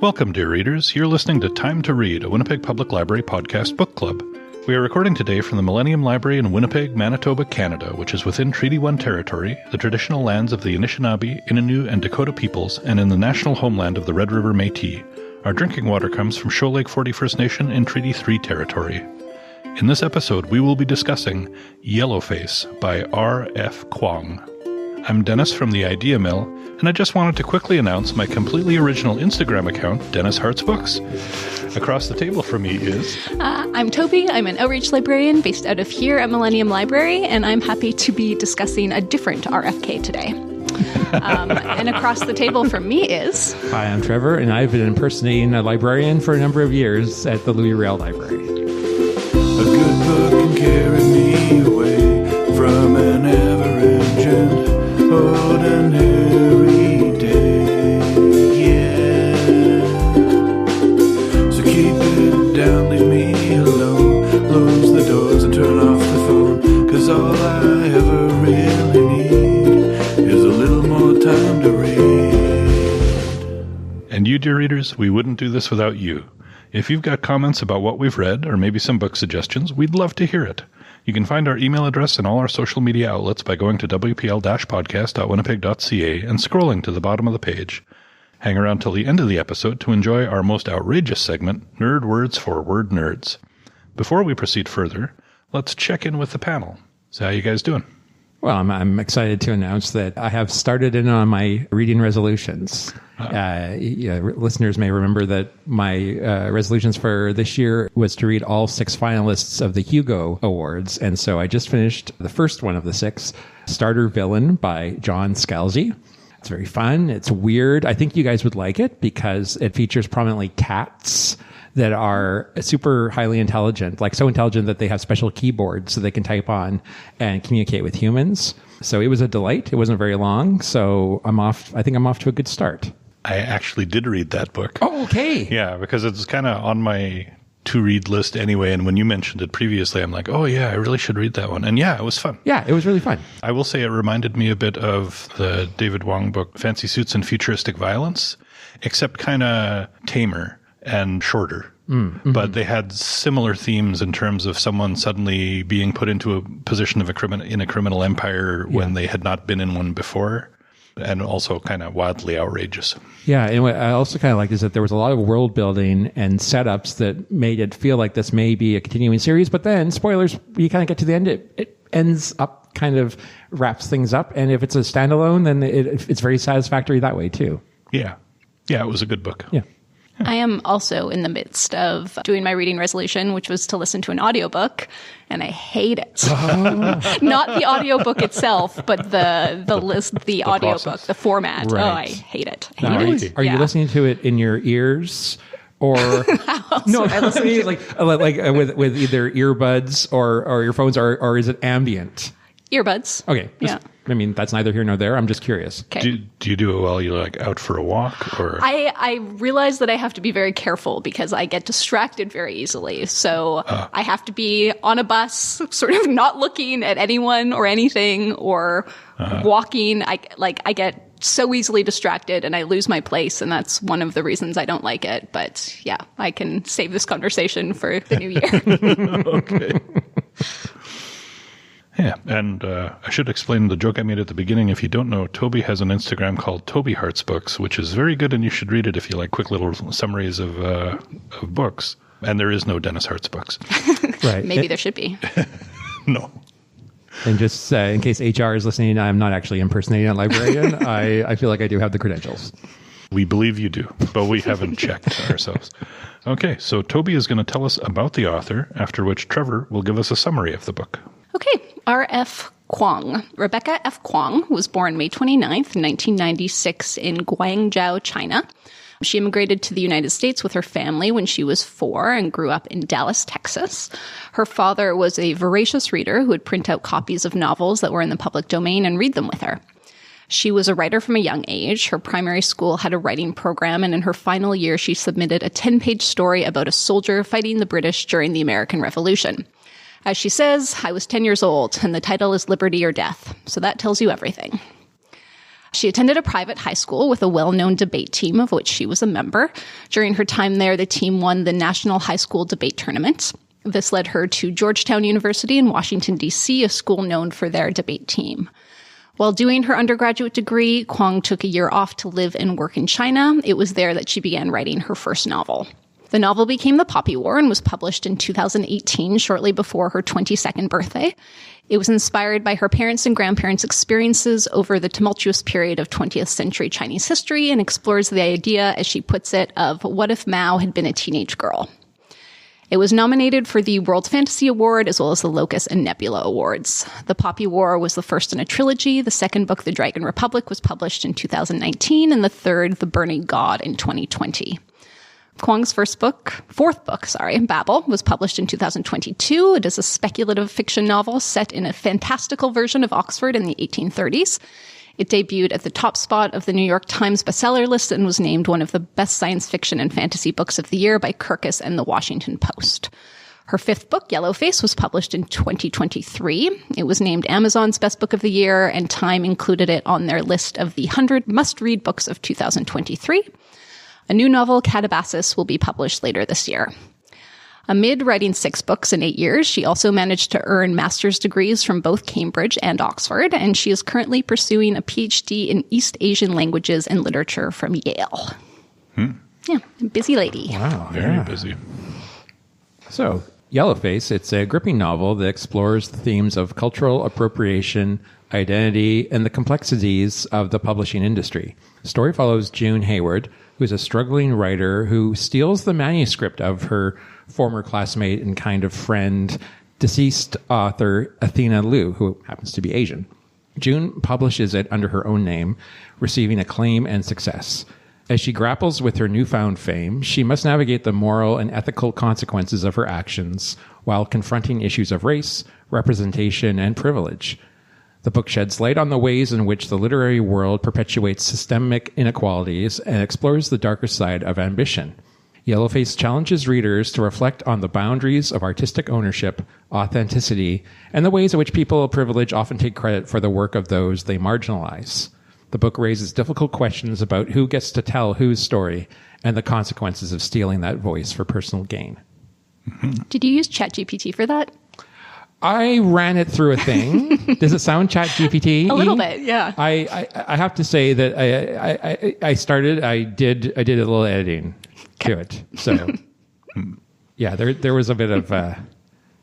Welcome, dear readers. You're listening to Time to Read, a Winnipeg Public Library podcast book club. We are recording today from the Millennium Library in Winnipeg, Manitoba, Canada, which is within Treaty 1 territory, the traditional lands of the Anishinaabe, Ininew, and Dakota peoples, and in the National Homeland of the Red River Métis. Our drinking water comes from Shoal Lake 40 First Nation in Treaty 3 territory. In this episode, we will be discussing Yellowface by R.F. Kwong. I'm Dennis from the Idea Mill, and I just wanted to quickly announce my completely original Instagram account, Dennis Hearts Books. Across the table from me is... I'm Toby. I'm an outreach librarian based out of here at Millennium Library, and I'm happy to be discussing a different RFK today. And across the table from me is... Hi, I'm Trevor, and I've been impersonating a librarian for a number of years at the Louis Riel Library. A good book can carry me away from an ever-urgent ordinary day, yeah. So keep it down, leave me alone, close the doors and turn off the phone, 'cause all I ever really need is a little more time to read. And you, dear readers, we wouldn't do this without you. If you've got comments about what we've read, or maybe some book suggestions, we'd love to hear it. You can find our email address and all our social media outlets by going to wpl-podcast.winnipeg.ca and scrolling to the bottom of the page. Hang around till the end of the episode to enjoy our most outrageous segment, Nerd Words for Word Nerds. Before we proceed further, let's check in with the panel. So how you guys doing? Well, I'm excited to announce that I have started in on my reading resolutions. Listeners may remember that my resolutions for this year was to read all 6 finalists of the Hugo Awards. And so I just finished the first one of the 6, Starter Villain by John Scalzi. It's very fun. It's weird. I think you guys would like it because it features prominently cats that are super highly intelligent, like so intelligent that they have special keyboards so they can type on and communicate with humans. So it was a delight. It wasn't very long. So I think I'm off to a good start. I actually did read that book. Oh, okay. Yeah, because it's kind of on my to-read list anyway. And when you mentioned it previously, I'm like, oh yeah, I really should read that one. And yeah, it was fun. Yeah, it was really fun. I will say it reminded me a bit of the David Wong book, Fancy Suits and Futuristic Violence, except kind of tamer and shorter. Mm-hmm. But they had similar themes in terms of someone suddenly being put into a position of in a criminal empire when they had not been in one before, and also kind of wildly outrageous. Yeah, and what I also kind of liked is that there was a lot of world building and setups that made it feel like this may be a continuing series, but then, spoilers, you kind of get to the end, it ends up, kind of wraps things up, and if it's a standalone, then it's very satisfactory that way too. Yeah, it was a good book. Yeah. I am also in the midst of doing my reading resolution, which was to listen to an audiobook, and I hate it. Oh. Not the audiobook itself, but the audiobook, process. The format. Right. Oh, I hate it. Are you listening to it in your ears? Or no, I listen to like with either earbuds or your phones, or is it ambient? Earbuds. Okay. Yeah. I mean, that's neither here nor there. I'm just curious. Okay. Do you do it while you're like out for a walk, or? I realize that I have to be very careful because I get distracted very easily. So I have to be on a bus, sort of not looking at anyone or anything, or walking. I get so easily distracted and I lose my place, and that's one of the reasons I don't like it. But yeah, I can save this conversation for the new year. Okay. Yeah, and I should explain the joke I made at the beginning. If you don't know, Toby has an Instagram called Toby Hearts Books, which is very good, and you should read it if you like quick little summaries of books. And there is no Dennis Hearts Books. Right. Maybe there should be. No. And just in case HR is listening, I'm not actually impersonating a librarian. I feel like I do have the credentials. We believe you do, but we haven't checked ourselves. Okay, so Toby is going to tell us about the author, after which Trevor will give us a summary of the book. Okay, R.F. Kwong. Rebecca F. Kwong was born May 29th, 1996 in Guangzhou, China. She immigrated to the United States with her family when she was 4 and grew up in Dallas, Texas. Her father was a voracious reader who would print out copies of novels that were in the public domain and read them with her. She was a writer from a young age. Her primary school had a writing program, and in her final year, she submitted a 10-page story about a soldier fighting the British during the American Revolution. As she says, I was 10 years old, and the title is Liberty or Death, so that tells you everything. She attended a private high school with a well-known debate team of which she was a member. During her time there, the team won the National High School Debate Tournament. This led her to Georgetown University in Washington, D.C., a school known for their debate team. While doing her undergraduate degree, Kwong took a year off to live and work in China. It was there that she began writing her first novel. The novel became The Poppy War and was published in 2018, shortly before her 22nd birthday. It was inspired by her parents' and grandparents' experiences over the tumultuous period of 20th century Chinese history and explores the idea, as she puts it, of what if Mao had been a teenage girl. It was nominated for the World Fantasy Award as well as the Locus and Nebula Awards. The Poppy War was the first in a trilogy. The second book, The Dragon Republic, was published in 2019, and the third, The Burning God, in 2020. Kwong's fourth book, Babel, was published in 2022. It is a speculative fiction novel set in a fantastical version of Oxford in the 1830s. It debuted at the top spot of the New York Times bestseller list and was named one of the best science fiction and fantasy books of the year by Kirkus and the Washington Post. Her fifth book, Yellowface, was published in 2023. It was named Amazon's Best Book of the Year, and Time included it on their list of the 100 must-read books of 2023. A new novel, Catabasis, will be published later this year. Amid writing 6 books in 8 years, she also managed to earn master's degrees from both Cambridge and Oxford, and she is currently pursuing a PhD in East Asian languages and literature from Yale. Yeah, busy lady. Wow, very busy. So, Yellowface, it's a gripping novel that explores the themes of cultural appropriation, identity, and the complexities of the publishing industry. The story follows June Hayward, who's a struggling writer who steals the manuscript of her former classmate and kind of friend, deceased author Athena Liu, who happens to be Asian. June publishes it under her own name, receiving acclaim and success. As she grapples with her newfound fame, she must navigate the moral and ethical consequences of her actions while confronting issues of race, representation, and privilege. The book sheds light on the ways in which the literary world perpetuates systemic inequalities and explores the darker side of ambition. Yellowface challenges readers to reflect on the boundaries of artistic ownership, authenticity, and the ways in which people of privilege often take credit for the work of those they marginalize. The book raises difficult questions about who gets to tell whose story and the consequences of stealing that voice for personal gain. Did you use ChatGPT for that? I ran it through a thing. Does it sound ChatGPT? A little bit, yeah. I have to say that I did a little editing to it. So yeah, there was a bit of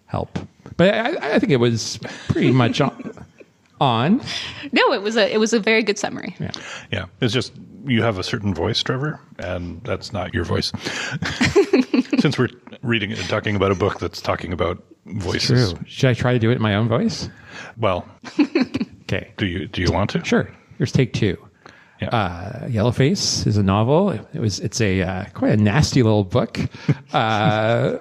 help, but I think it was pretty much on. No, it was a very good summary. Yeah. It's just you have a certain voice, Trevor, and that's not your voice. Since we're reading and talking about a book that's talking about voices. True. Should I try to do it in my own voice? Well, okay. Do you want to? Sure. Here's take 2. Yeah. Yellowface is a novel. It's a quite a nasty little book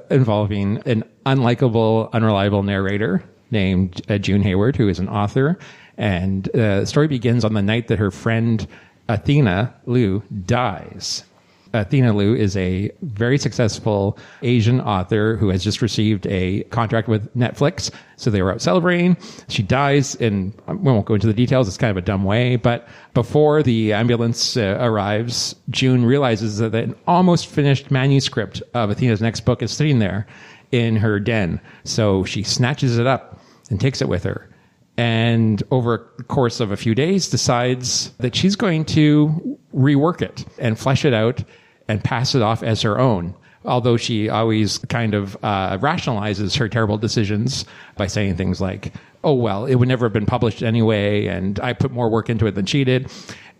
involving an unlikable, unreliable narrator named June Hayward, who is an author. And the story begins on the night that her friend Athena Liu dies. Athena Liu is a very successful Asian author who has just received a contract with Netflix. So they were out celebrating. She dies in, we won't go into the details, it's kind of a dumb way, but before the ambulance arrives, June realizes that an almost finished manuscript of Athena's next book is sitting there in her den. So she snatches it up and takes it with her. And over the course of a few days decides that she's going to rework it and flesh it out and pass it off as her own. Although she always kind of rationalizes her terrible decisions by saying things like, oh, well, it would never have been published anyway, and I put more work into it than she did.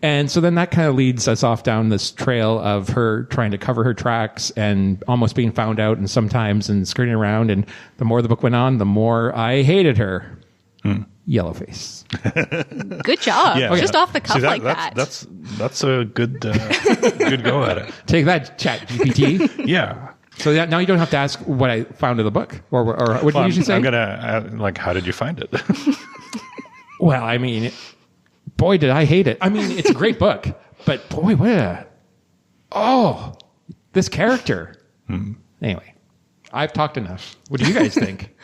And so then that kind of leads us off down this trail of her trying to cover her tracks and almost being found out and sometimes and skirting around. And the more the book went on, the more I hated her. Yellowface. Good job. Yeah. Just off the cuff. Like that. That's a good good go at it. Take that, ChatGPT. Yeah. So now you don't have to ask what I found in the book, or what did you usually say? I'm gonna how did you find it? Well, I mean, boy, did I hate it. I mean, it's a great book, but boy, this character. Anyway, I've talked enough. What do you guys think?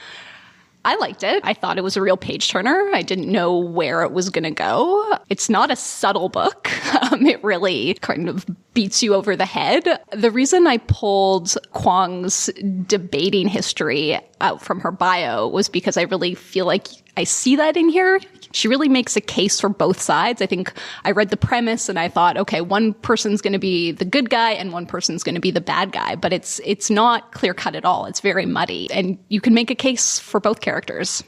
I liked it. I thought it was a real page turner. I didn't know where it was going to go. It's not a subtle book. It really kind of beats you over the head. The reason I pulled Kwong's debating history out from her bio was because I really feel like I see that in here. She really makes a case for both sides. I think I read the premise and I thought, okay, one person's going to be the good guy and one person's going to be the bad guy, but it's not clear cut at all. It's very muddy, and you can make a case for both characters.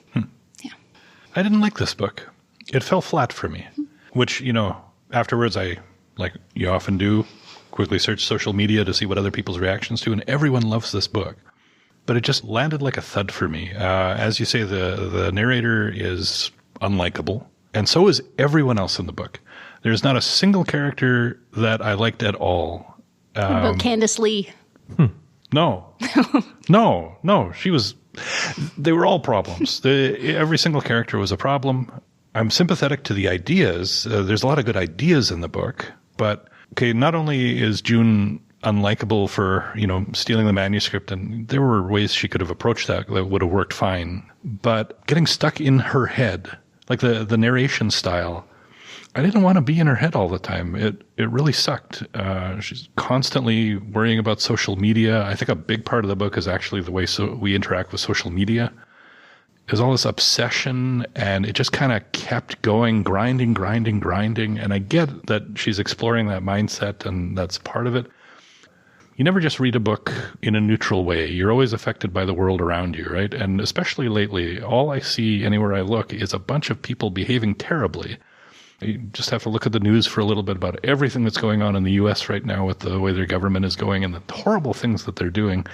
Yeah. I didn't like this book. It fell flat for me, which, afterwards I, like you often do, quickly search social media to see what other people's reactions to, and everyone loves this book. But it just landed like a thud for me. As you say, the narrator is unlikable, and so is everyone else in the book. There's not a single character that I liked at all. What about Candace Lee? No. No. They were all problems. Every single character was a problem. I'm sympathetic to the ideas. There's a lot of good ideas in the book, but okay, not only is June unlikable for, stealing the manuscript, and there were ways she could have approached that would have worked fine, but getting stuck in her head, like the narration style, I didn't want to be in her head all the time. It really sucked. She's constantly worrying about social media. I think a big part of the book is actually the way we interact with social media. There's all this obsession, and it just kind of kept going, grinding. And I get that she's exploring that mindset, and that's part of it. You never just read a book in a neutral way. You're always affected by the world around you, right? And especially lately, all I see anywhere I look is a bunch of people behaving terribly. You just have to look at the news for a little bit about everything that's going on in the U.S. right now with the way their government is going and the horrible things that they're doing.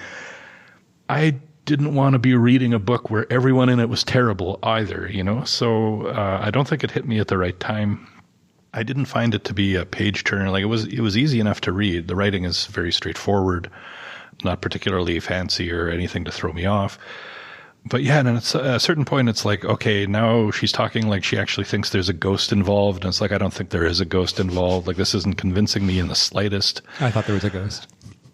I didn't want to be reading a book where everyone in it was terrible either, So I don't think it hit me at the right time. I didn't find it to be a page turner. Like it was easy enough to read. The writing is very straightforward, not particularly fancy or anything to throw me off. But yeah, and at a certain point, it's like, okay, now she's talking like she actually thinks there's a ghost involved. And it's like, I don't think there is a ghost involved. Like, this isn't convincing me in the slightest. I thought there was a ghost.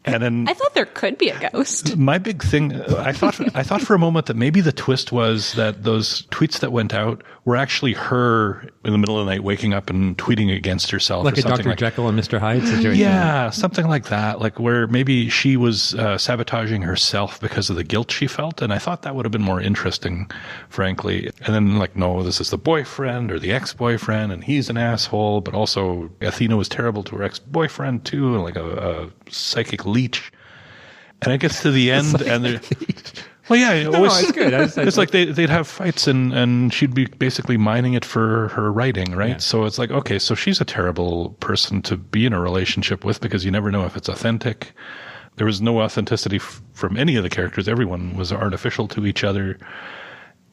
And then I thought there could be a ghost. My big thing, I thought for a moment that maybe the twist was that those tweets that went out were actually her in the middle of the night waking up and tweeting against herself. Like or a Dr. Like, Jekyll and Mr. Hyde situation. Yeah, something like that. Like where maybe she was sabotaging herself because of the guilt she felt. And I thought that would have been more interesting, frankly. And then like, no, this is the boyfriend or the ex-boyfriend and he's an asshole. But also Athena was terrible to her ex-boyfriend too, like a psychic leech. And it gets to the end and they're... Well, yeah, it's good. It's like they'd have fights and she'd be basically mining it for her writing, right? Yeah. So it's like, okay, so she's a terrible person to be in a relationship with because you never know if it's authentic. There was no authenticity from any of the characters. Everyone was artificial to each other.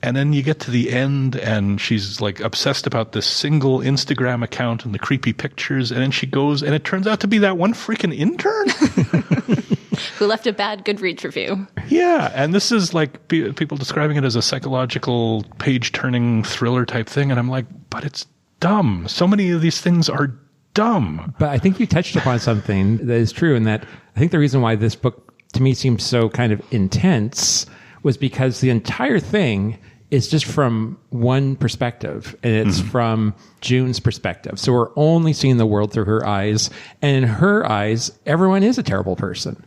And then you get to the end and she's like obsessed about this single Instagram account and the creepy pictures. And then she goes and it turns out to be that one freaking intern. Who left a bad Goodreads review. Yeah, and this is like people describing it as a psychological page-turning thriller type thing, and I'm like, but it's dumb. So many of these things are dumb. But I think you touched upon something that is true, in that I think the reason why this book, to me, seems so kind of intense was because the entire thing is just from one perspective, and it's from June's perspective. So we're only seeing the world through her eyes, and in her eyes, everyone is a terrible person.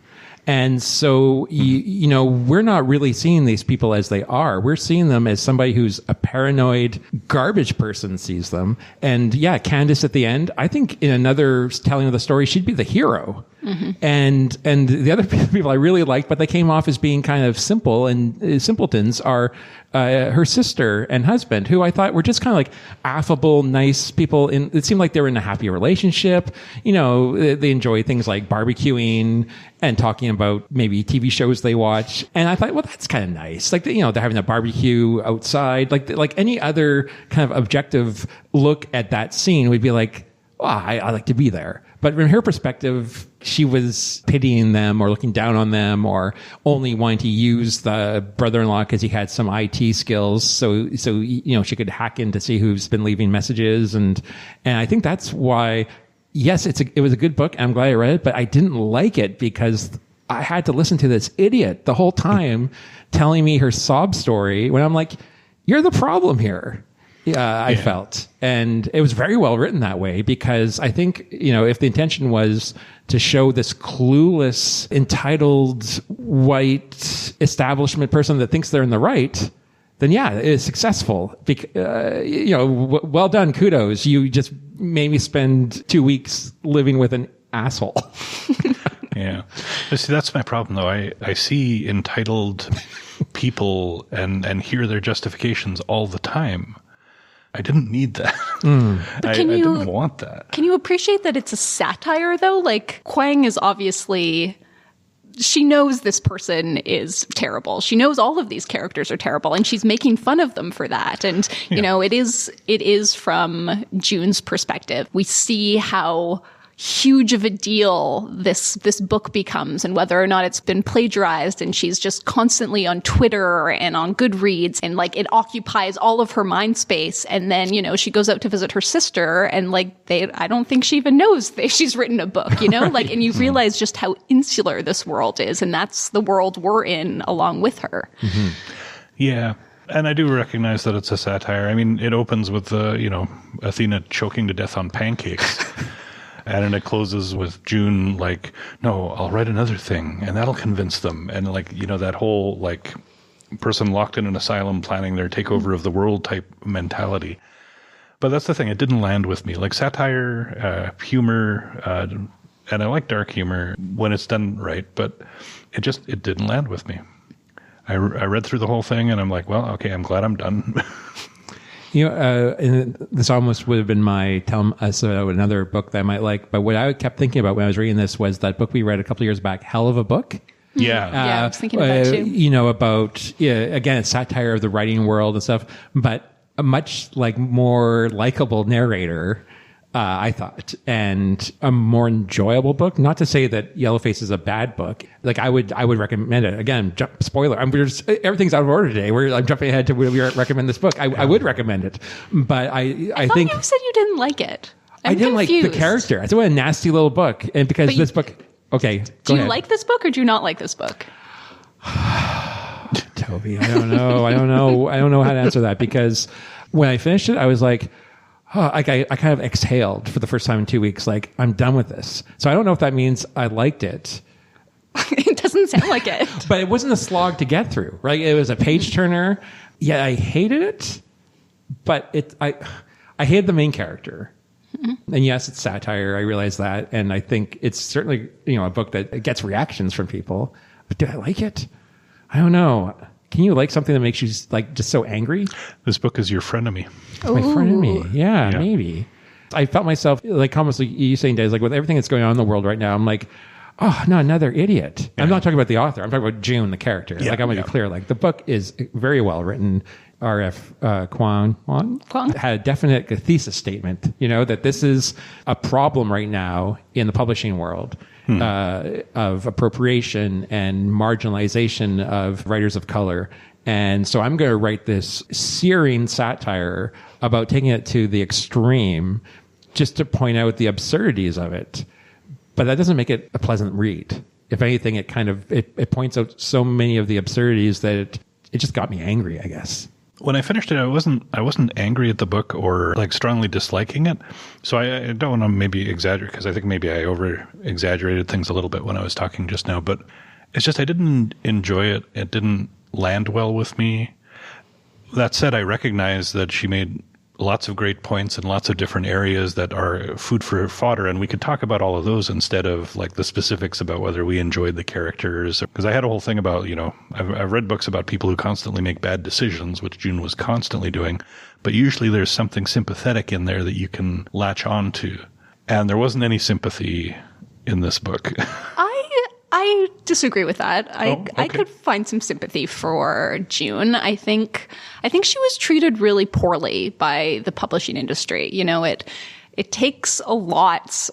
And so, you know, we're not really seeing these people as they are. We're seeing them as somebody who's a paranoid garbage person sees them. And yeah, Candace at the end, I think in another telling of the story, she'd be the hero. Mm-hmm. And the other people I really liked, but they came off as being kind of simple and simpletons, are her sister and husband, who I thought were just kind of like affable, nice people. It seemed like they were in a happy relationship. You know, they enjoy things like barbecuing and talking about maybe TV shows they watch. And I thought, well, that's kind of nice. Like, you know, they're having a barbecue outside. Like any other kind of objective look at that scene would be like, oh, I like to be there. But from her perspective, she was pitying them or looking down on them or only wanting to use the brother-in-law because he had some IT skills. So, you know, she could hack in to see who's been leaving messages. And I think that's why, yes, it was a good book. I'm glad I read it, but I didn't like it because I had to listen to this idiot the whole time telling me her sob story when I'm like, you're the problem here. I felt. And it was very well written that way because I think, if the intention was to show this clueless, entitled, white establishment person that thinks they're in the right, then it is successful. Well done, kudos. You just made me spend 2 weeks living with an asshole. Yeah. See, that's my problem, though. I see entitled people and hear their justifications all the time. I didn't need that. I didn't want that. Can you appreciate that it's a satire, though? Like, Kwang is obviously... She knows this person is terrible. She knows all of these characters are terrible, and she's making fun of them for that. And, it is from June's perspective. We see how huge of a deal this book becomes and whether or not it's been plagiarized, and she's just constantly on Twitter and on Goodreads, and like it occupies all of her mind space. And then she goes out to visit her sister, and I don't think she even knows she's written a book, right. And you realize just how insular this world is, and that's the world we're in along with her. Mm-hmm. Yeah. And I do recognize that it's a satire. I mean, it opens with Athena choking to death on pancakes. And then it closes with June like, no, I'll write another thing, and that'll convince them. And that whole person locked in an asylum planning their takeover of the world type mentality. But that's the thing; it didn't land with me. Like satire, humor, and I like dark humor when it's done right. But it didn't land with me. I read through the whole thing, and I'm like, well, okay, I'm glad I'm done. And this almost would have been my tell us another book that I might like. But what I kept thinking about when I was reading this was that book we read a couple of years back, Hell of a Book. Yeah. I was thinking about that too. About, again, it's satire of the writing world and stuff, but a much more likable narrator, I thought, and a more enjoyable book. Not to say that Yellowface is a bad book. I would recommend it. Again, spoiler. Everything's out of order today. I'm jumping ahead to where we recommend this book. I would recommend it, but I think you said you didn't like it. I didn't confused. like the character. I thought it was a nasty little book, and because this book. Okay, go ahead. Do you like this book or do you not like this book? Toby, I don't know. I don't know how to answer that because when I finished it, I was like. I kind of exhaled for the first time in 2 weeks. Like, I'm done with this. So I don't know if that means I liked it. It doesn't sound like it. But it wasn't a slog to get through, right? It was a page turner. Yeah, I hated it, but I hated the main character. Mm-hmm. And yes, it's satire. I realize that. And I think it's certainly, a book that gets reactions from people. But did I like it? I don't know. Can you like something that makes you just so angry? This book is your frenemy. My frenemy. Yeah, maybe. I felt myself almost like you saying, Des, with everything that's going on in the world right now, I'm like, oh, no, another idiot. Yeah. I'm not talking about the author. I'm talking about June, the character. Yeah, I want to be clear. The book is very well written. R.F. Kwang had a definite thesis statement, that this is a problem right now in the publishing world. Of appropriation and marginalization of writers of color. And so I'm going to write this searing satire about taking it to the extreme just to point out the absurdities of it. But that doesn't make it a pleasant read. If anything, it points out so many of the absurdities that it just got me angry, I guess. When I finished it, I wasn't angry at the book or strongly disliking it. So I don't want to maybe exaggerate because I think maybe I over exaggerated things a little bit when I was talking just now. But it's just I didn't enjoy it. It didn't land well with me. That said, I recognize that she made lots of great points in lots of different areas that are food for fodder, and we could talk about all of those instead of the specifics about whether we enjoyed the characters. Because I had a whole thing about, I've read books about people who constantly make bad decisions, which June was constantly doing, but usually there's something sympathetic in there that you can latch on to. And there wasn't any sympathy in this book. I disagree with that. Okay. I could find some sympathy for June. I think she was treated really poorly by the publishing industry. It takes a lot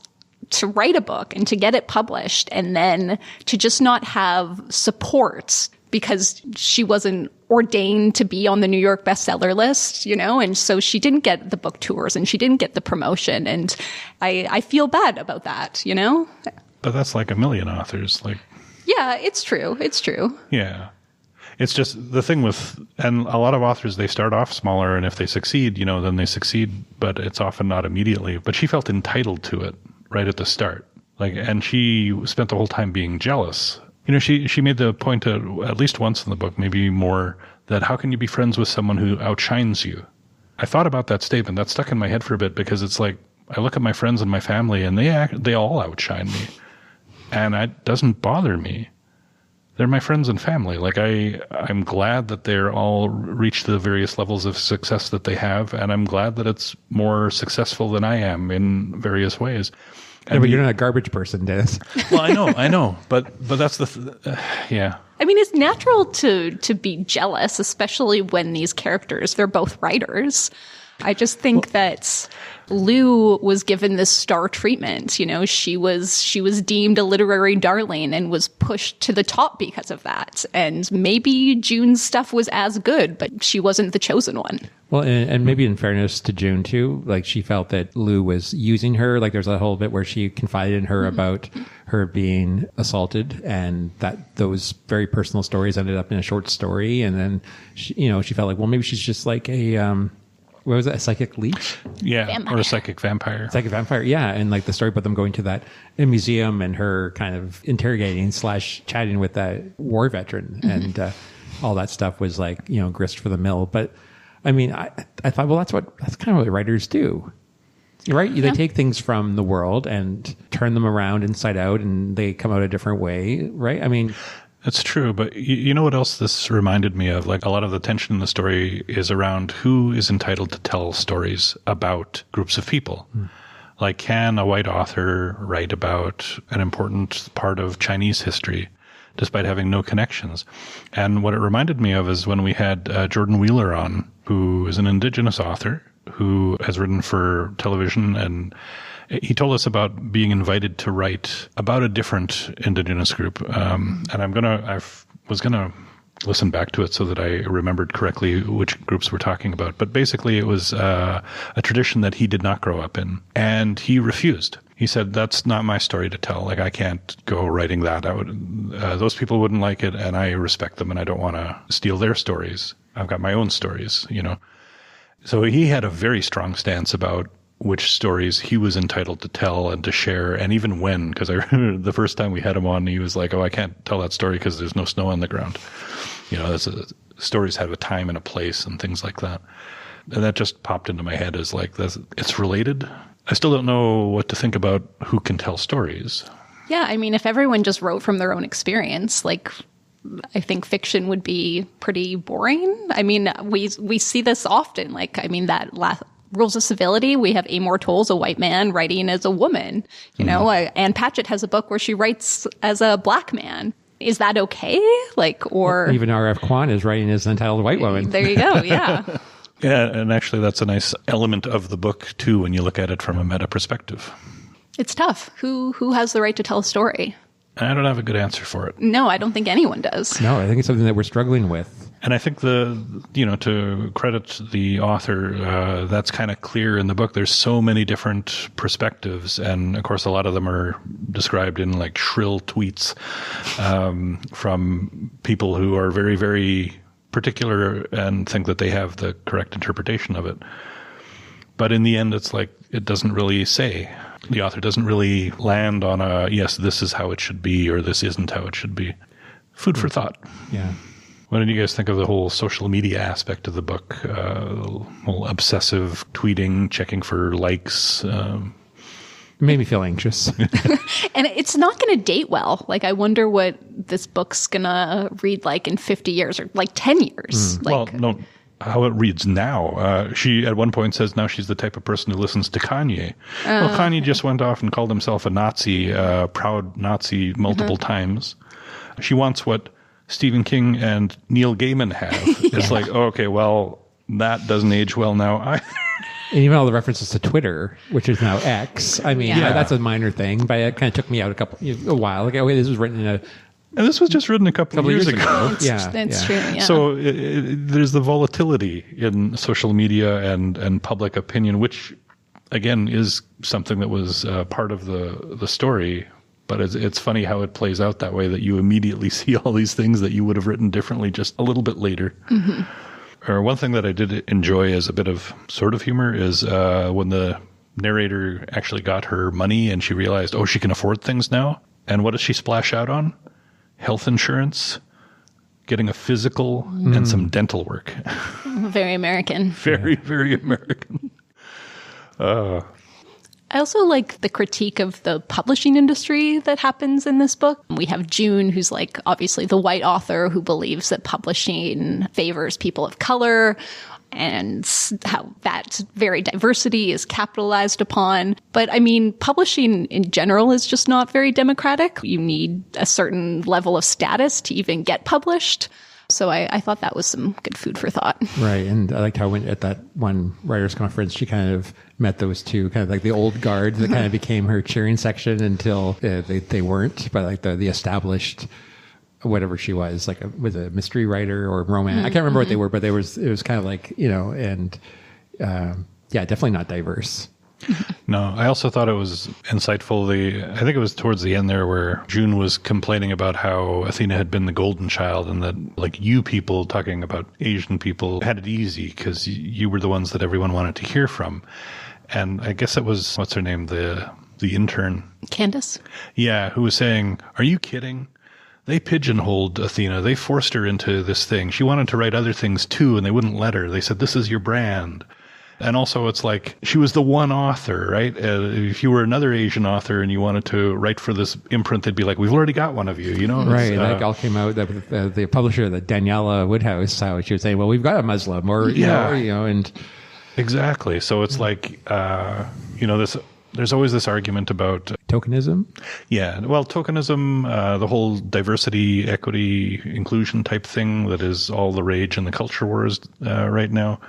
to write a book and to get it published, and then to just not have support because she wasn't ordained to be on the New York bestseller list, and so she didn't get the book tours and she didn't get the promotion. And I feel bad about that, But that's like a million authors. Yeah, it's true. It's true. Yeah. It's just the thing with, and a lot of authors, they start off smaller, and if they succeed, then they succeed, but it's often not immediately. But she felt entitled to it right at the start. And she spent the whole time being jealous. She made the point at least once in the book, maybe more, that how can you be friends with someone who outshines you? I thought about that statement. That stuck in my head for a bit, because it's like, I look at my friends and my family, and they all outshine me. And it doesn't bother me. They're my friends and family. I'm glad that they're all reached the various levels of success that they have, and I'm glad that it's more successful than I am in various ways. Yeah, but you're not a garbage person, Dennis. Well, I know, but that's yeah. I mean, it's natural to be jealous, especially when these characters, they're both writers. I just think that Lou was given this star treatment. She was deemed a literary darling and was pushed to the top because of that. And maybe June's stuff was as good, but she wasn't the chosen one. Well, and maybe in fairness to June too, she felt that Lou was using her. There's a whole bit where she confided in her about her being assaulted, and that those very personal stories ended up in a short story. And then she felt like, well, maybe she's just like a what was it? A psychic leech? Yeah, vampire. or a psychic vampire. Psychic vampire, yeah. And the story about them going to that museum and her kind of interrogating / chatting with that war veteran and all that stuff was grist for the mill. But I mean, I thought, well, that's kind of what writers do, right? Yeah. They take things from the world and turn them around inside out, and they come out a different way, right? I mean, that's true, but you know what else this reminded me of? A lot of the tension in the story is around who is entitled to tell stories about groups of people. Can a white author write about an important part of Chinese history despite having no connections? And what it reminded me of is when we had Jordan Wheeler on, who is an Indigenous author who has written for television, and he told us about being invited to write about a different Indigenous group. And I was gonna listen back to it so that I remembered correctly which groups we're talking about. But basically it was a tradition that he did not grow up in, and he refused. He said, that's not my story to tell. I can't go writing that. Those people wouldn't like it, and I respect them, and I don't want to steal their stories. I've got my own stories, So he had a very strong stance about which stories he was entitled to tell and to share, and even when, because I remember the first time we had him on, he was like, oh, I can't tell that story because there's no snow on the ground. Stories have a time and a place and things like that. And that just popped into my head as it's related. I still don't know what to think about who can tell stories. Yeah, I mean, if everyone just wrote from their own experience, I think fiction would be pretty boring. I mean, we see this often. That last Rules of Civility, we have Amor Towles, a white man, writing as a woman. Anne Patchett has a book where she writes as a black man. Is that okay? Or even R.F. Kuan is writing as an entitled white woman. There you go. Yeah. Yeah, and actually that's a nice element of the book too when you look at it from a meta perspective. It's tough. Who has the right to tell a story? I don't have a good answer for it. No, I don't think anyone does. No, I think it's something that we're struggling with. And I think to credit the author, that's kind of clear in the book. There's so many different perspectives. And of course, a lot of them are described in shrill tweets from people who are very, very particular and think that they have the correct interpretation of it. But in the end, it's it doesn't really say. The author doesn't really land on yes, this is how it should be, or this isn't how it should be. Food for thought. Yeah. What did you guys think of the whole social media aspect of the book? Whole obsessive tweeting, checking for likes. It made me feel anxious. And it's not going to date well. I wonder what this book's going to read in 50 years or 10 years. No, how it reads now. She at one point says now she's the type of person who listens to Kanye. Well, Kanye just went off and called himself a Nazi, proud Nazi multiple times. She wants what Stephen King and Neil Gaiman have. It's okay, well, that doesn't age well now either. And even all the references to Twitter, which is now X. I mean, that's a minor thing, but it kind of took me out a while. This was written in a... And this was just written a couple of years ago. That's true, yeah. So there's the volatility in social media and public opinion, which, again, is something that was part of the story. But it's funny how it plays out that way, that you immediately see all these things that you would have written differently just a little bit later. Or one thing that I did enjoy as a bit of sort of humor is when the narrator actually got her money and she realized, oh, she can afford things now. And what does she splash out on? Health insurance, getting a physical, and some dental work. Very American. Very, very American. I also like the critique of the publishing industry that happens in this book. We have June, who's like obviously the white author who believes that publishing favors people of color and how that very diversity is capitalized upon. But I mean, publishing in general is just not very democratic. You need a certain level of status to even get published. So I thought that was some good food for thought. Right. And I liked how at that one writers conference, she kind of met those two, kind of like the old guard that kind of became her cheering section until they weren't, but like the established, whatever she was, like was a mystery writer or romance. I can't remember what they were, but it was kind of like, and yeah, definitely not diverse. No, I also thought it was insightful. I think it was towards the end there where June was complaining about how Athena had been the golden child and that like you people, talking about Asian people, had it easy because you were the ones that everyone wanted to hear from. And I guess it was, what's her name? The intern. Candace? Yeah, who was saying, are you kidding? They pigeonholed Athena. They forced her into this thing. She wanted to write other things too, and they wouldn't let her. They said, this is your brand. And also it's like, she was the one author, right? If you were another Asian author and you wanted to write for this imprint, they'd be like, we've already got one of you, Right. Like all came out, the publisher, the Daniela Woodhouse, how she was saying, well, we've got a Muslim or, and. Exactly. So it's like, there's always this argument about tokenism. Yeah. Well, tokenism, the whole diversity, equity, inclusion type thing that is all the rage in the culture wars right now.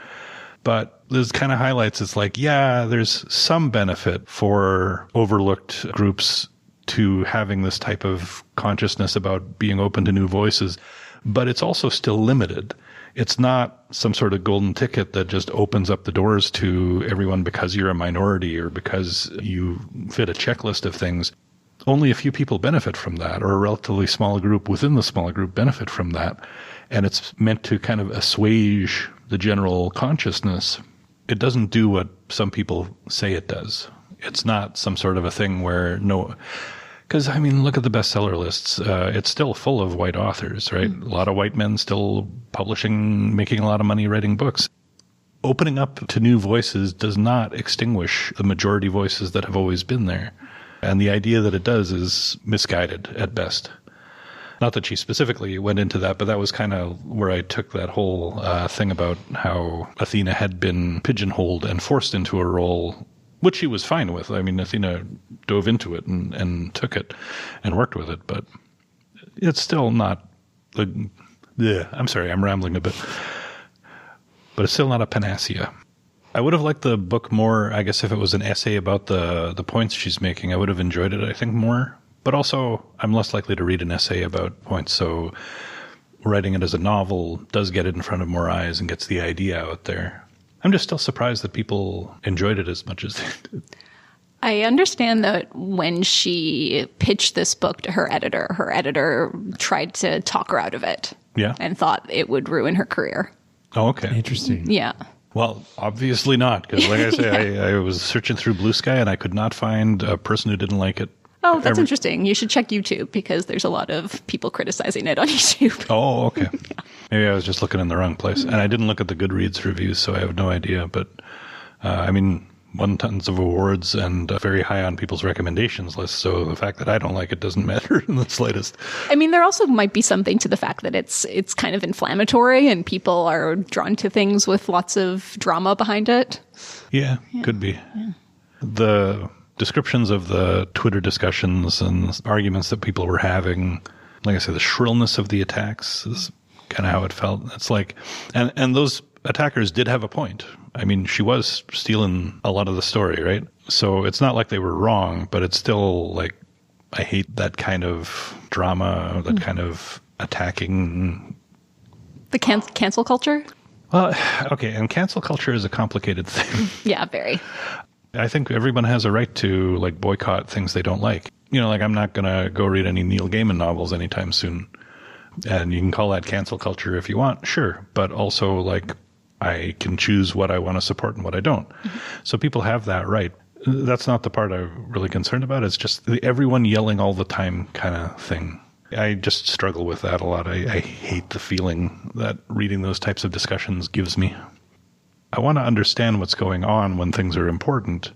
But this kind of highlights, it's like, yeah, there's some benefit for overlooked groups to having this type of consciousness about being open to new voices, but it's also still limited. It's not some sort of golden ticket that just opens up the doors to everyone because you're a minority or because you fit a checklist of things. Only a few people benefit from that, or a relatively small group within the small group benefit from that. And it's meant to kind of assuage the general consciousness. It doesn't do what some people say it does. It's not some sort of a thing where because, I mean, look at the bestseller lists. It's still full of white authors, right? A lot of white men still publishing, making a lot of money writing books. Opening up to new voices does not extinguish the majority voices that have always been there. And the idea that it does is misguided at best. Not that she specifically went into that, but that was kind of where I took that whole thing about how Athena had been pigeonholed and forced into a role, which she was fine with. I mean, Athena dove into it and took it and worked with it, but it's still not I'm sorry, I'm rambling a bit. But it's still not a panacea. I would have liked the book more, I guess, if it was an essay about the points she's making. I would have enjoyed it, I think, more. But also, I'm less likely to read an essay about points, so writing it as a novel does get it in front of more eyes and gets the idea out there. I'm just still surprised that people enjoyed it as much as they did. I understand that when she pitched this book to her editor tried to talk her out of it. Yeah. And thought it would ruin her career. Oh, okay. Interesting. Yeah. Well, obviously not, because like I say, I was searching through Blue Sky and I could not find a person who didn't like it. Oh, that's interesting. You should check YouTube because there's a lot of people criticizing it on YouTube. Oh, okay. Maybe I was just looking in the wrong place. And I didn't look at the Goodreads reviews, so I have no idea. But, I mean, won tons of awards and very high on people's recommendations list. So the fact that I don't like it doesn't matter in the slightest. I mean, there also might be something to the fact that it's kind of inflammatory and people are drawn to things with lots of drama behind it. Yeah. Could be. Yeah. The descriptions of the Twitter discussions and arguments that people were having, like I said, the shrillness of the attacks is kind of how it felt. It's like, and those attackers did have a point. I mean, she was stealing a lot of the story, right? So it's not like they were wrong, but it's still like, I hate that kind of drama, that kind of attacking. The cancel culture? Well, okay, and cancel culture is a complicated thing. Yeah, very. I think everyone has a right to like boycott things they don't like. like I'm not going to go read any Neil Gaiman novels anytime soon. And you can call that cancel culture if you want, sure. But also, like, I can choose what I want to support and what I don't. So people have that right. That's not the part I'm really concerned about. It's just the everyone yelling all the time kind of thing. I just struggle with that a lot. I hate the feeling that reading those types of discussions gives me. I want to understand what's going on when things are important,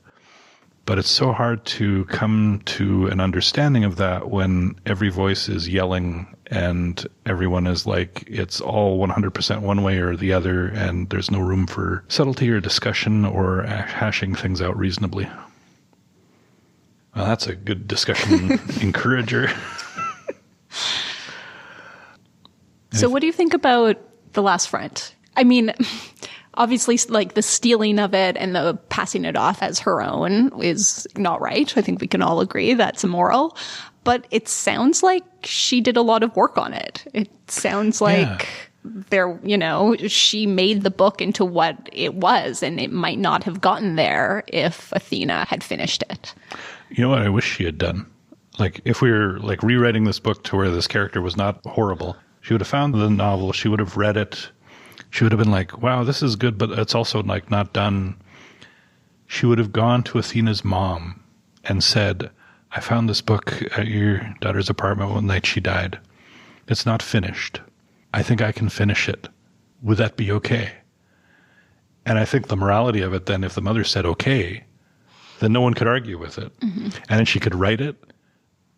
but it's so hard to come to an understanding of that when every voice is yelling and everyone is like, it's all 100% one way or the other, and there's no room for subtlety or discussion or hashing things out reasonably. Well, that's a good discussion encourager. So what do you think about The Last Front? I mean, obviously, like, the stealing of it and the passing it off as her own is not right. I think we can all agree that's immoral. But it sounds like she did a lot of work on it. It sounds like she made the book into what it was, and it might not have gotten there if Athena had finished it. You know what I wish she had done? Like, if we were, like, rewriting this book to where this character was not horrible, she would have found the novel, she would have read it, she would have been like, wow, this is good, but it's also, like, not done. She would have gone to Athena's mom and said, I found this book at your daughter's apartment one night she died. It's not finished. I think I can finish it. Would that be okay? And I think the morality of it then, if the mother said okay, then no one could argue with it. Mm-hmm. And then she could write it.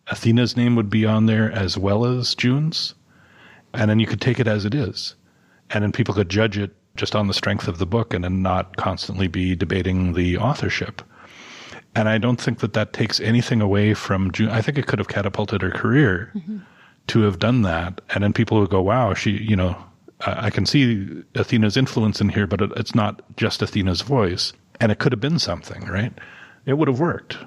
Athena's name would be on there as well as June's. And then you could take it as it is. And then people could judge it just on the strength of the book and then not constantly be debating the authorship. And I don't think that that takes anything away from June. I think it could have catapulted her career to have done that. And then people would go, wow, she, I can see Athena's influence in here, but it's not just Athena's voice. And it could have been something, right? It would have worked.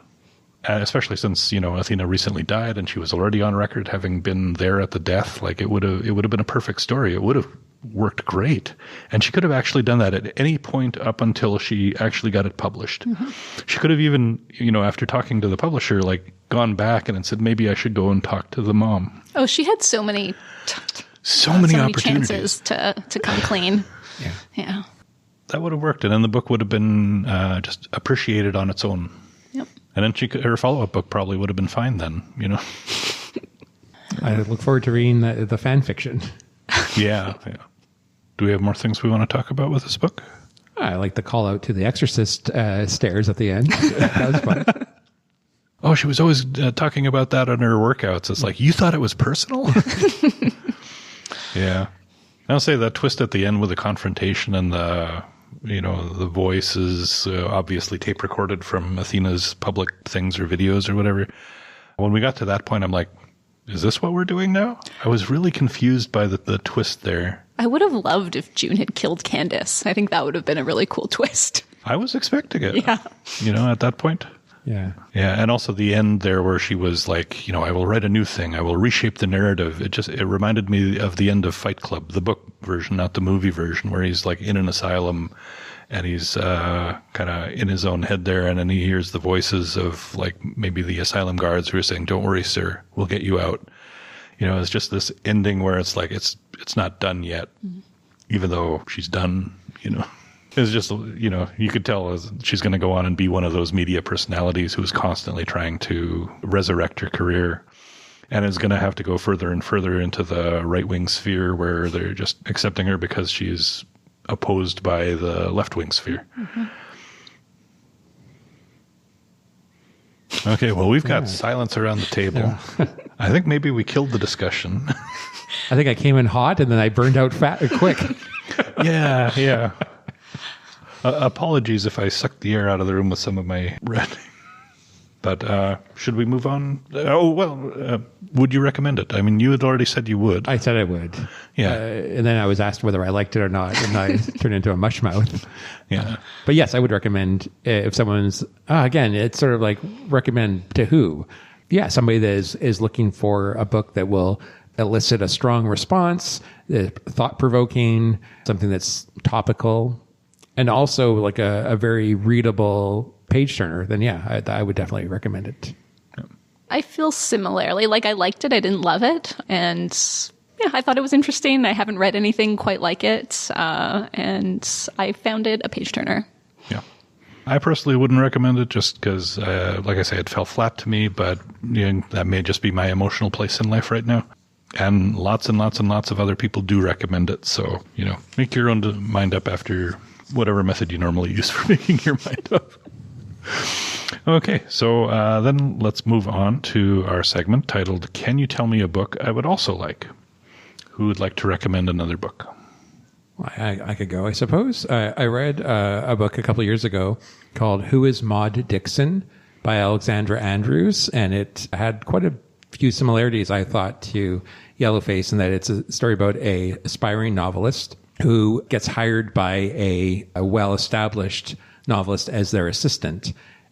Especially since, Athena recently died and she was already on record having been there at the death. Like, it would have been a perfect story. It would have worked great. And she could have actually done that at any point up until she actually got it published. Mm-hmm. She could have even, after talking to the publisher, like, gone back and said, maybe I should go and talk to the mom. Oh, she had so many opportunities chances to come clean. Yeah. That would have worked. And then the book would have been just appreciated on its own. Yep. And then her follow-up book probably would have been fine then, I look forward to reading the fan fiction. Yeah. Do we have more things we want to talk about with this book? I like the call out to the Exorcist stairs at the end. That was fun. Oh, she was always talking about that on her workouts. It's like, you thought it was personal? Yeah. I'll say that twist at the end with the confrontation and the voice is obviously tape recorded from Athena's public things or videos or whatever. When we got to that point, I'm like, is this what we're doing now? I was really confused by the twist there. I would have loved if June had killed Candace. I think that would have been a really cool twist. I was expecting it. Yeah. At that point. Yeah. Yeah. And also the end there where she was like, I will write a new thing. I will reshape the narrative. It reminded me of the end of Fight Club, the book version, not the movie version, where he's like in an asylum and he's kind of in his own head there. And then he hears the voices of like maybe the asylum guards who are saying, don't worry, sir, we'll get you out. It's just this ending where it's like, it's not done yet, even though she's done, It's just, you could tell she's going to go on and be one of those media personalities who's constantly trying to resurrect her career and is going to have to go further and further into the right-wing sphere where they're just accepting her because she's opposed by the left-wing sphere. Mm-hmm. Okay, well, we've got silence around the table. Yeah. I think maybe we killed the discussion. I think I came in hot and then I burned out quick. Yeah. Apologies if I sucked the air out of the room with some of my red. But should we move on? Would you recommend it? I mean, you had already said you would. I said I would. Yeah. And then I was asked whether I liked it or not, and I turned into a mush mouth. Yeah. But yes, I would recommend if someone's, again, it's sort of like recommend to who? Yeah, somebody that is looking for a book that will elicit a strong response, thought-provoking, something that's topical, and also like a very readable page turner, then yeah, I would definitely recommend it. I feel similarly. Like, I liked it. I didn't love it. And yeah, I thought it was interesting. I haven't read anything quite like it. And I found it a page turner. Yeah. I personally wouldn't recommend it just because, like I say, it fell flat to me, but that may just be my emotional place in life right now. And lots of other people do recommend it. So, make your own mind up after whatever method you normally use for making your mind up. Okay, so then let's move on to our segment titled, Can You Tell Me a Book I Would Also Like? Who would like to recommend another book? I could go, I suppose. I read a book a couple of years ago called Who is Maud Dixon by Alexandra Andrews, and it had quite a few similarities, I thought, to Yellowface, in that it's a story about a aspiring novelist who gets hired by a well-established novelist as their assistant,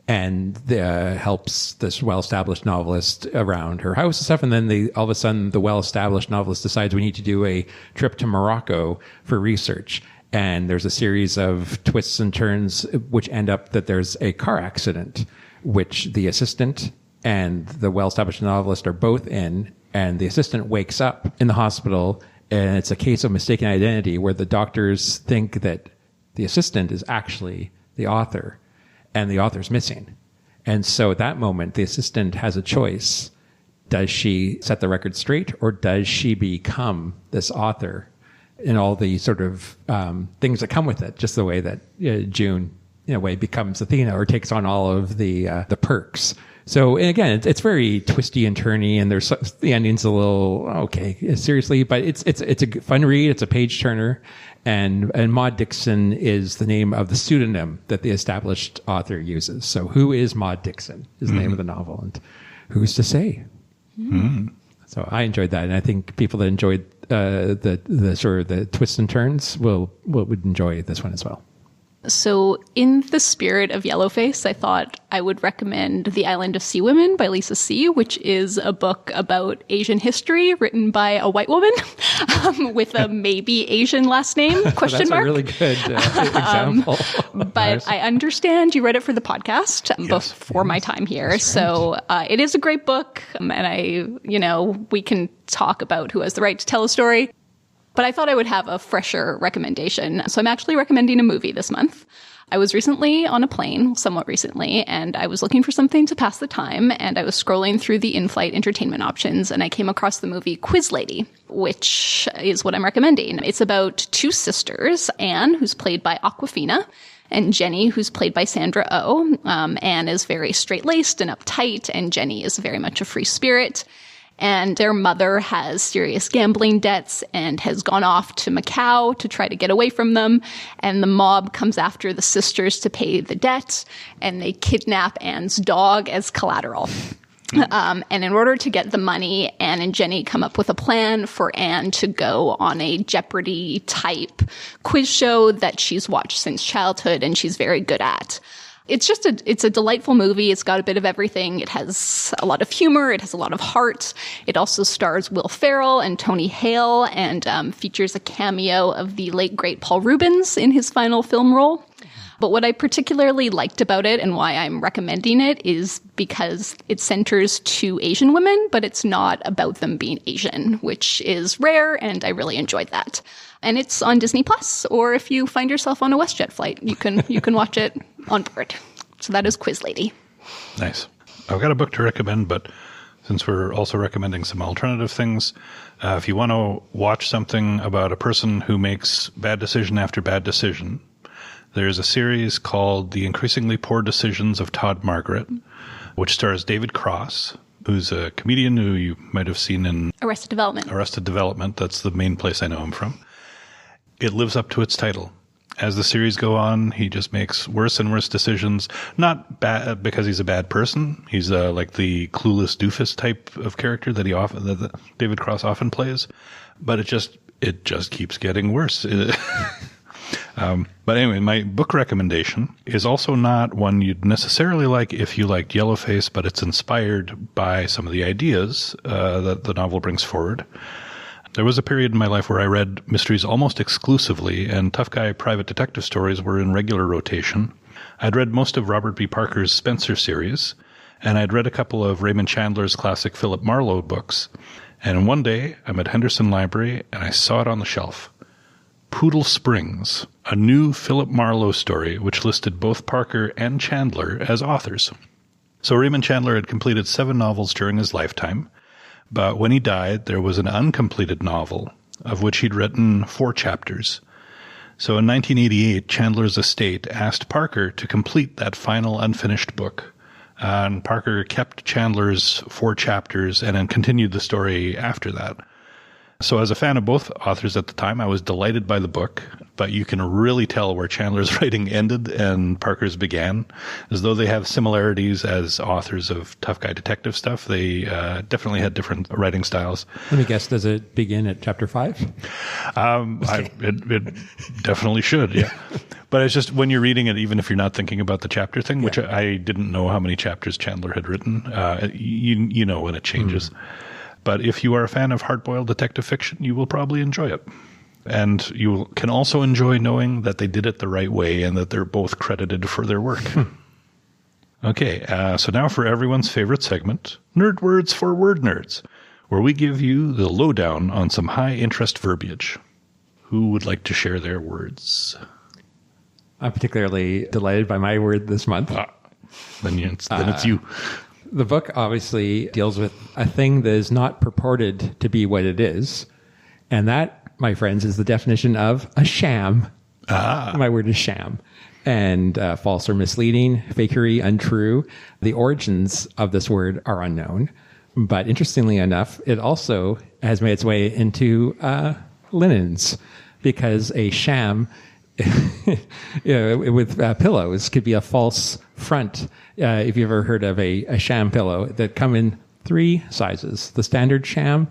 and helps this well-established novelist around her house and stuff. And then all of a sudden, the well-established novelist decides we need to do a trip to Morocco for research. And there's a series of twists and turns which end up that there's a car accident, which the assistant and the well-established novelist are both in. And the assistant wakes up in the hospital, and it's a case of mistaken identity where the doctors think that the assistant is actually the author, and the author's missing. And so at that moment, the assistant has a choice. Does she set the record straight, or does she become this author and all the sort of things that come with it, just the way that June, in a way, becomes Athena or takes on all of the perks. So, and again, it's very twisty and turny, and the ending's a little, okay, seriously, but it's a fun read. It's a page turner. And Maud Dixon is the name of the pseudonym that the established author uses. So Who is Maud Dixon is the name of the novel, and who's to say? Mm. So I enjoyed that, and I think people that enjoyed the sort of the twists and turns would enjoy this one as well. So in the spirit of Yellowface, I thought I would recommend The Island of Sea Women by Lisa See, which is a book about Asian history written by a white woman with a maybe Asian last name, question mark. That's a really good example. But Nice. I understand you read it for the podcast before my time here. Right. So it is a great book. And we can talk about who has the right to tell a story. But I thought I would have a fresher recommendation. So I'm actually recommending a movie this month. I was recently on a plane, somewhat recently, and I was looking for something to pass the time, and I was scrolling through the in-flight entertainment options, and I came across the movie Quiz Lady, which is what I'm recommending. It's about two sisters, Anne, who's played by Awkwafina, and Jenny, who's played by Sandra Oh. Anne is very straight-laced and uptight, and Jenny is very much a free spirit. And their mother has serious gambling debts and has gone off to Macau to try to get away from them. And the mob comes after the sisters to pay the debt, and they kidnap Anne's dog as collateral. And in order to get the money, Anne and Jenny come up with a plan for Anne to go on a Jeopardy type quiz show that she's watched since childhood and she's very good at. It's a delightful movie. It's got a bit of everything. It has a lot of humor. It has a lot of heart. It also stars Will Ferrell and Tony Hale, and features a cameo of the late great Paul Rubens in his final film role. But what I particularly liked about it and why I'm recommending it is because it centers two Asian women, but it's not about them being Asian, which is rare, and I really enjoyed that. And it's on Disney Plus, or if you find yourself on a WestJet flight, you can watch it on board. So that is Quiz Lady. Nice. I've got a book to recommend, but since we're also recommending some alternative things, if you want to watch something about a person who makes bad decision after bad decision, there's a series called The Increasingly Poor Decisions of Todd Margaret, which stars David Cross, who's a comedian who you might have seen in Arrested Development. That's the main place I know him from. It lives up to its title. As the series go on, he just makes worse and worse decisions. Not bad because he's a bad person. He's like the clueless doofus type of character that David Cross often plays. But it just keeps getting worse. But anyway, my book recommendation is also not one you'd necessarily like if you liked Yellowface, but it's inspired by some of the ideas that the novel brings forward. There was a period in my life where I read mysteries almost exclusively, and tough guy private detective stories were in regular rotation. I'd read most of Robert B. Parker's Spencer series, And I'd read a couple of Raymond Chandler's classic Philip Marlowe books. And one day, I'm at Henderson Library, and I saw it on the shelf. Poodle Springs, a new Philip Marlowe story which listed both Parker and Chandler as authors. So Raymond Chandler had completed 7 novels during his lifetime, but when he died, there was an uncompleted novel, of which he'd written 4 chapters. So in 1988, Chandler's estate asked Parker to complete that final unfinished book. And Parker kept Chandler's 4 chapters and then continued the story after that. So as a fan of both authors at the time, I was delighted by the book, but you can really tell where Chandler's writing ended and Parker's began. As though they have similarities as authors of tough guy detective stuff, they definitely had different writing styles. Let me guess, does it begin at chapter 5? It definitely should, yeah. But it's just when you're reading it, even if you're not thinking about the chapter thing, which I didn't know how many chapters Chandler had written, you know when it changes. But if you are a fan of hard-boiled detective fiction, you will probably enjoy it. And you can also enjoy knowing that they did it the right way and that they're both credited for their work. Okay, so now for everyone's favorite segment, Nerd Words for Word Nerds, where we give you the lowdown on some high-interest verbiage. Who would like to share their words? I'm particularly delighted by my word this month. Then it's you. The book obviously deals with a thing that is not purported to be what it is. And that, my friends, is the definition of a sham. My word is sham. And false or misleading, fakery, untrue. The origins of this word are unknown. But interestingly enough, it also has made its way into linens. Because a sham with pillows could be a false front. If you've ever heard of a sham pillow that come in 3 sizes. The standard sham,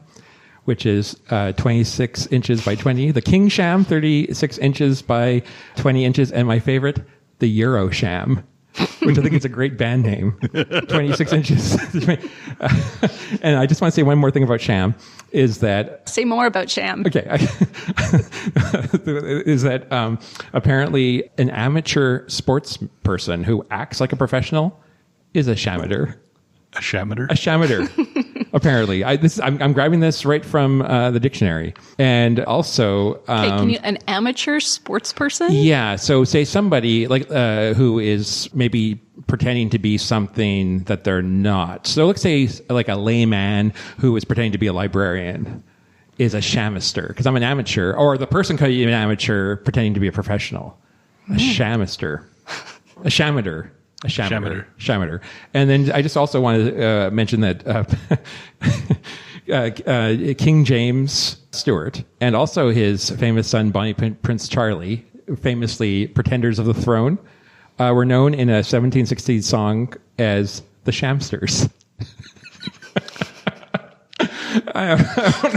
which is 26 inches by 20. The king sham, 36 inches by 20 inches. And my favorite, the Euro sham, which I think is a great band name. 26 inches. And I just want to say one more thing about sham, is that... Say more about sham. Okay. Is that apparently an amateur sports person who acts like a professional is a shamateur. A shamateur? A shamateur. Apparently. I'm grabbing this right from the dictionary. And also... an amateur sports person? Yeah. So say somebody like who is maybe pretending to be something that they're not. So let's say like a layman who is pretending to be a librarian is a shamister, because I'm an amateur, or the person could be an amateur pretending to be a professional. A shamister. A shamateur. A shamateur. Shamateur. And then I just also want to mention that King James Stewart and also his famous son, Bonnie Prince Charlie, famously pretenders of the throne, were known in a 1760s song as the Shamsters. I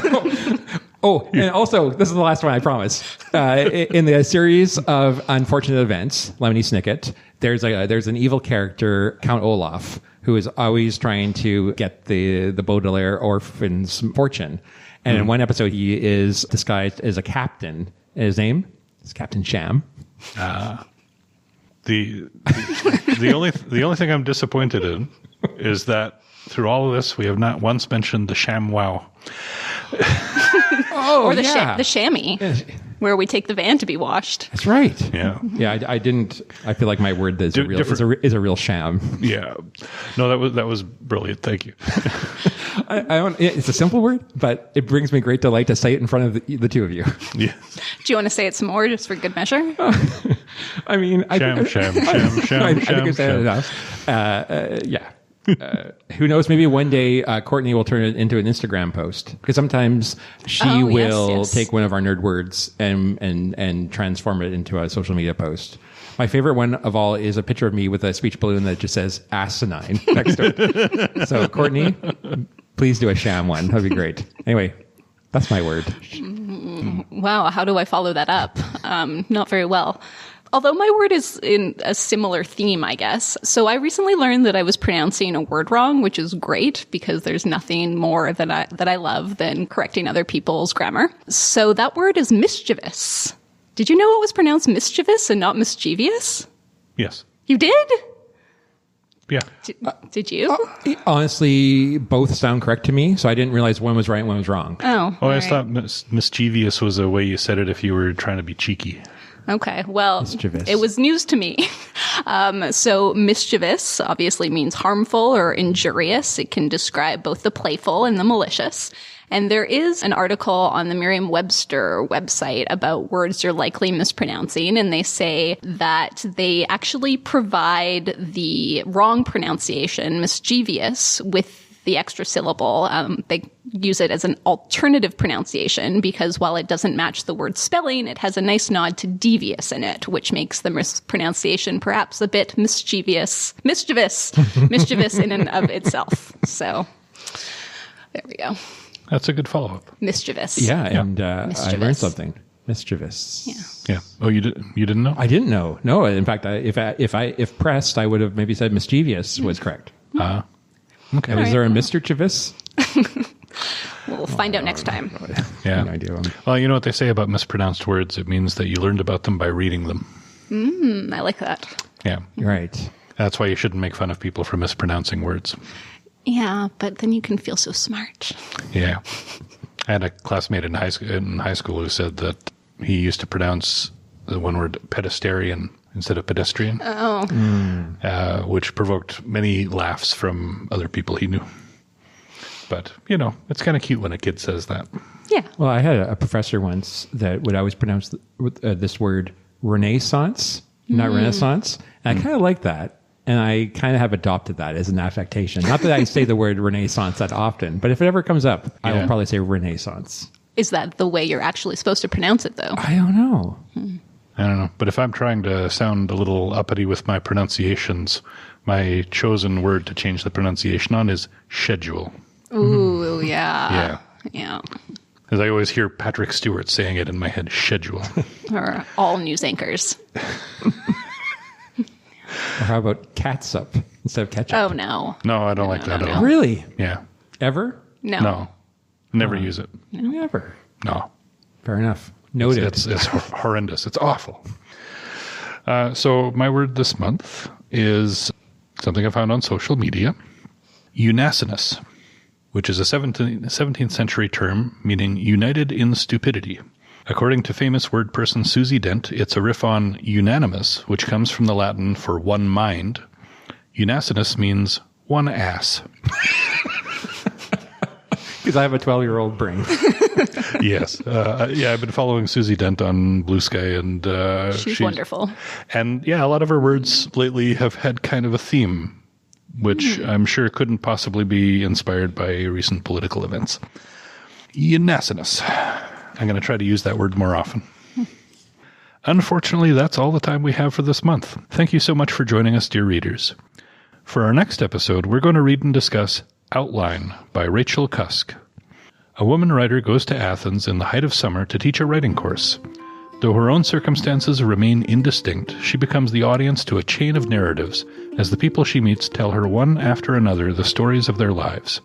don't know. Oh, and also, this is the last one, I promise. In the series of unfortunate events, Lemony Snicket, there's an evil character, Count Olaf, who is always trying to get the Baudelaire orphan's fortune. And in one episode, he is disguised as a captain. And his name is Captain Sham. The only thing I'm disappointed in is that through all of this, we have not once mentioned the sham wow. Or the chamois, where we take the van to be washed. That's right. Yeah. Yeah, I didn't. I feel like my word is a real sham. Yeah. No, that was brilliant. Thank you. I don't, it's a simple word, but it brings me great delight to say it in front of the two of you. Yes. Do you want to say it some more, just for good measure? I mean, I think I've said it enough. Yeah. Who knows? Maybe one day Courtney will turn it into an Instagram post, because sometimes she will take one of our nerd words and transform it into a social media post. My favorite one of all is a picture of me with a speech balloon that just says asinine next to it. So Courtney, please do a sham one. That'd be great. Anyway, that's my word. Wow, how do I follow that up? Not very well. Although my word is in a similar theme, I guess. So I recently learned that I was pronouncing a word wrong, which is great because there's nothing more that I love than correcting other people's grammar. So that word is mischievous. Did you know it was pronounced mischievous and not mischievous? Yes. You did? Yeah. Did you? Honestly, both sound correct to me, so I didn't realize one was right and one was wrong. Oh, I always thought mischievous was a way you said it if you were trying to be cheeky. Okay, well, Mischievous. it was news to me. So mischievous obviously means harmful or injurious. It can describe both the playful and the malicious. And there is an article on the Merriam-Webster website about words you're likely mispronouncing, and they say that they actually provide the wrong pronunciation, mischievous, with the extra syllable. They use it as an alternative pronunciation because while it doesn't match the word spelling, it has a nice nod to devious in it, which makes the mispronunciation perhaps a bit mischievous in and of itself. So there we go. That's a good follow-up. Mischievous. Yeah, and I Mischievous. learned something. Mischievous. Yeah. Oh, you didn't know? I didn't know. No, in fact, if pressed, I would have maybe said mischievous was correct. Okay. Is there a Mr. Chivis? We'll find out next time. Yeah. No idea. Well, you know what they say about mispronounced words? It means that you learned about them by reading them. I like that. Yeah. Right. That's why you shouldn't make fun of people for mispronouncing words. Yeah, but then you can feel so smart. Yeah. I had a classmate in high school who said that he used to pronounce the one word pedestarian instead of pedestrian. Oh. Which provoked many laughs from other people he knew. But, it's kind of cute when a kid says that. Yeah. Well, I had a professor once that would always pronounce this word Renaissance, not Renaissance. And I kind of like that. And I kind of have adopted that as an affectation. Not that I say the word Renaissance that often, but if it ever comes up, I will probably say Renaissance. Is that the way you're actually supposed to pronounce it, though? I don't know. I don't know. But if I'm trying to sound a little uppity with my pronunciations, my chosen word to change the pronunciation on is schedule. Ooh, yeah. Yeah. Because I always hear Patrick Stewart saying it in my head, schedule. Or all news anchors. Or how about catsup instead of ketchup? Oh, no. No, I don't like that at all. Really? Yeah. Ever? No. Never use it. Never. No. Fair enough. Noted. It's horrendous. It's awful. So my word this month is something I found on social media. Unasinus, which is a 17th century term meaning united in stupidity. According to famous word person Susie Dent, it's a riff on unanimous, which comes from the Latin for one mind. Unasinus means one ass. Because I have a 12-year-old brain. Yes. I've been following Susie Dent on Blue Sky, and She's wonderful. And a lot of her words lately have had kind of a theme, which I'm sure couldn't possibly be inspired by recent political events. Unasinus. I'm going to try to use that word more often. Unfortunately, that's all the time we have for this month. Thank you so much for joining us, dear readers. For our next episode, we're going to read and discuss Outline by Rachel Cusk. A woman writer goes to Athens in the height of summer to teach a writing course. Though her own circumstances remain indistinct, she becomes the audience to a chain of narratives as the people she meets tell her one after another the stories of their lives.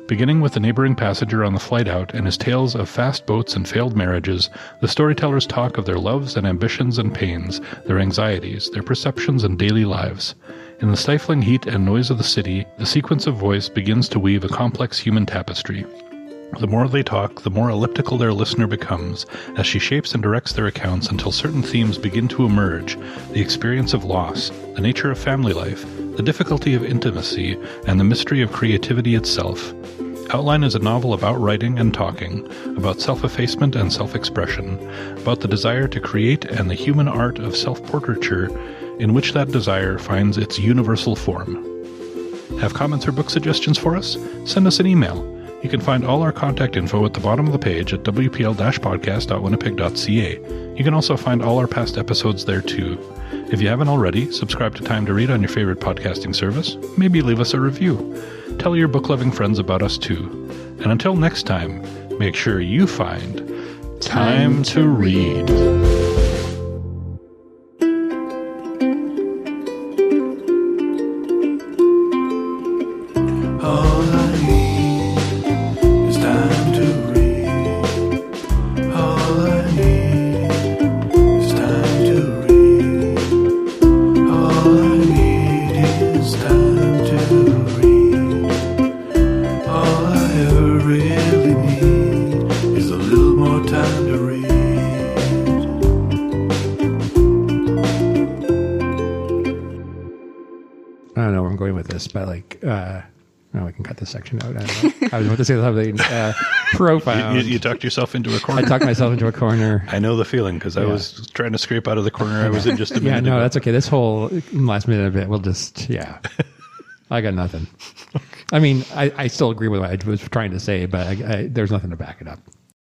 Beginning with the neighboring passenger on the flight out and his tales of fast boats and failed marriages, the storytellers talk of their loves and ambitions and pains, their anxieties, their perceptions and daily lives. In the stifling heat and noise of the city, the sequence of voice begins to weave a complex human tapestry. The more they talk, the more elliptical their listener becomes, as she shapes and directs their accounts until certain themes begin to emerge: the experience of loss, the nature of family life, the difficulty of intimacy, and the mystery of creativity itself. Outline is a novel about writing and talking, about self-effacement and self-expression, about the desire to create and the human art of self-portraiture in which that desire finds its universal form. Have comments or book suggestions for us? Send us an email. You can find all our contact info at the bottom of the page at wpl-podcast.winnipeg.ca. You can also find all our past episodes there too. If you haven't already, subscribe to Time to Read on your favorite podcasting service. Maybe leave us a review. Tell your book-loving friends about us too. And until next time, make sure you find time to read. All I need is time to read. All I need is time to read. All I need is time. more time to read. I don't know where I'm going with this, but like, no, we can cut this section out. I don't know. I was about to say something profound. You talked yourself into a corner. I talked myself into a corner. I know the feeling because I was trying to scrape out of the corner I was in just a minute Yeah, no, ago. that's okay. This whole last minute of it, we'll just, I got nothing. I mean, I still agree with what I was trying to say, but there's nothing to back it up.